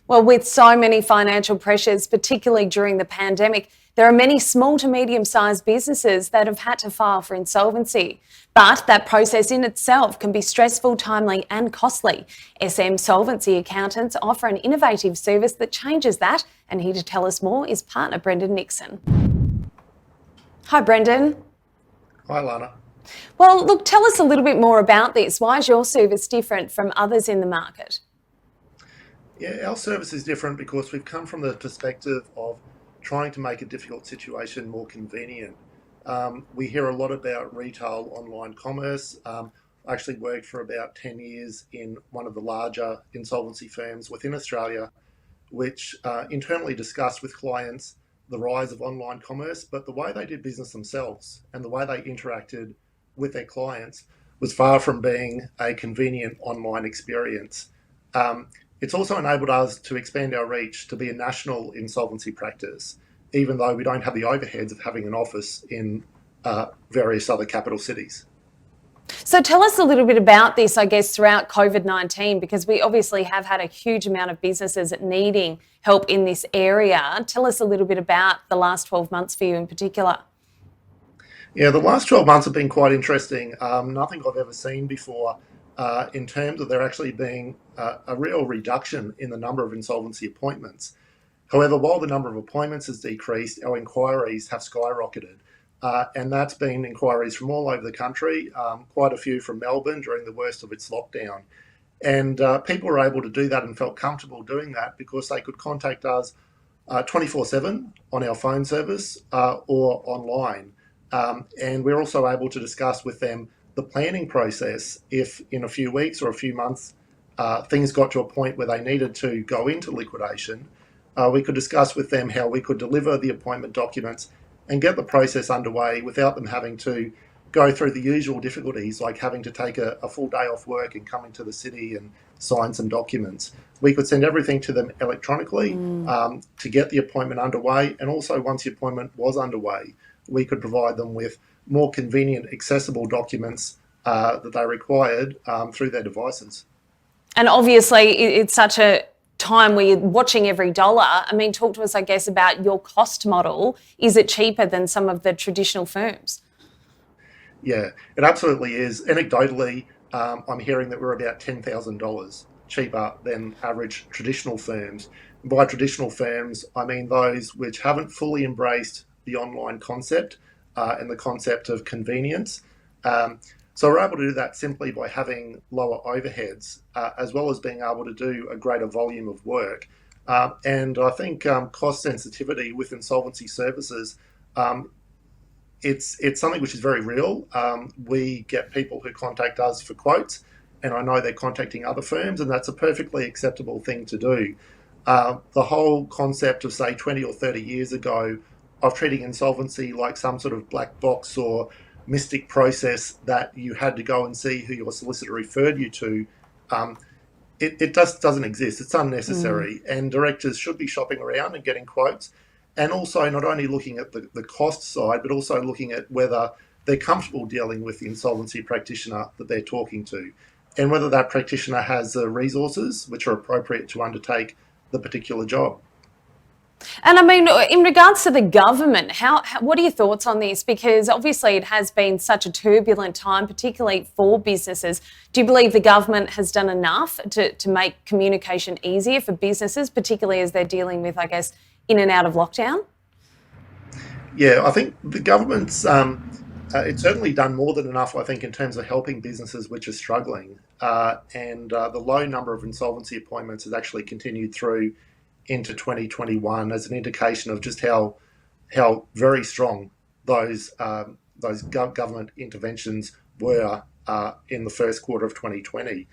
Well, with so many financial pressures, particularly during the pandemic, there are many small to medium-sized businesses that have had to file for insolvency. But that process in itself can be stressful, timely and costly. SM Solvency accountants offer an innovative service that changes that. And here to tell us more is partner Brendan Nixon. Hi, Brendan. Hi, Lana. Well, look, tell us a little bit more about this. Why is your service different from others in the market? Yeah, our service is different because we've come from the perspective of trying to make a difficult situation more convenient. We hear a lot about retail online commerce. I actually worked for about 10 years in one of the larger insolvency firms within Australia, which internally discussed with clients the rise of online commerce, but the way they did business themselves and the way they interacted with their clients was far from being a convenient online experience. It's also enabled us to expand our reach to be a national insolvency practice, even though we don't have the overheads of having an office in various other capital cities. So tell us a little bit about this, I guess, throughout COVID-19, because we obviously have had a huge amount of businesses needing help in this area. Tell us a little bit about the last 12 months for you in particular. Yeah, the last 12 months have been quite interesting. Nothing I've ever seen before in terms of there actually being a real reduction in the number of insolvency appointments. However, while the number of appointments has decreased, our inquiries have skyrocketed. And that's been inquiries from all over the country, quite a few from Melbourne during the worst of its lockdown. And people were able to do that and felt comfortable doing that because they could contact us 24/7 on our phone service or online. And we're also able to discuss with them the planning process if in a few weeks or a few months things got to a point where they needed to go into liquidation. We could discuss with them how we could deliver the appointment documents and get the process underway without them having to go through the usual difficulties like having to take a full day off work and come into the city and sign some documents. We could send everything to them electronically to get the appointment underway, and also once the appointment was underway, we could provide them with more convenient, accessible documents that they required through their devices. And obviously it's such a time where you're watching every dollar. I mean, talk to us, I guess, about your cost model. Is it cheaper than some of the traditional firms? Yeah, it absolutely is. Anecdotally, I'm hearing that we're about $10,000 cheaper than average traditional firms. And by traditional firms, I mean those which haven't fully embraced the online concept and the concept of convenience. So we're able to do that simply by having lower overheads, as well as being able to do a greater volume of work. And I think cost sensitivity with insolvency services, it's something which is very real. We get people who contact us for quotes, and I know they're contacting other firms, and that's a perfectly acceptable thing to do. The whole concept of, say, 20 or 30 years ago of treating insolvency like some sort of black box or mystic process that you had to go and see who your solicitor referred you to, it just doesn't exist. It's unnecessary. And directors should be shopping around and getting quotes, and also not only looking at the cost side, but also looking at whether they're comfortable dealing with the insolvency practitioner that they're talking to, and whether that practitioner has the resources which are appropriate to undertake the particular job. And I mean, in regards to the government, what are your thoughts on this? Because obviously it has been such a turbulent time, particularly for businesses. Do you believe the government has done enough to make communication easier for businesses, particularly as they're dealing with, I guess, in and out of lockdown? Yeah, I think the government's it's certainly done more than enough, I think, in terms of helping businesses which are struggling. And the low number of insolvency appointments has actually continued through into 2021 as an indication of just how very strong those government interventions were in the first quarter of 2020.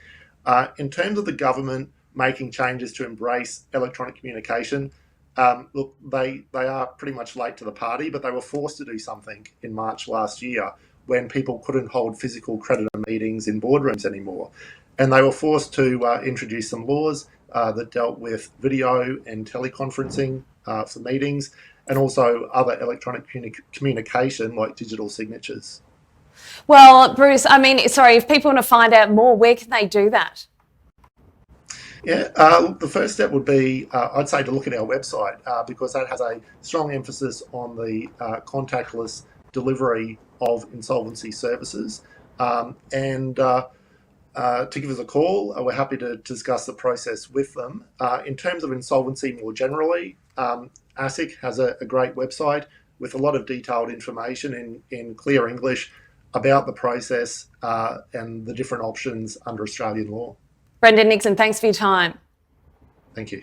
In terms of the government making changes to embrace electronic communication, look, they are pretty much late to the party, but they were forced to do something in March last year when people couldn't hold physical creditor meetings in boardrooms anymore. And they were forced to introduce some laws that dealt with video and teleconferencing for meetings, and also other electronic communication like digital signatures. Well, Bruce, I mean, sorry, if people want to find out more, where can they do that? Yeah, the first step would be, I'd say, to look at our website because that has a strong emphasis on the contactless delivery of insolvency services. And to give us a call, we're happy to discuss the process with them. In terms of insolvency more generally, ASIC has a great website with a lot of detailed information in clear English about the process and the different options under Australian law. Brendan Nixon, thanks for your time. Thank you.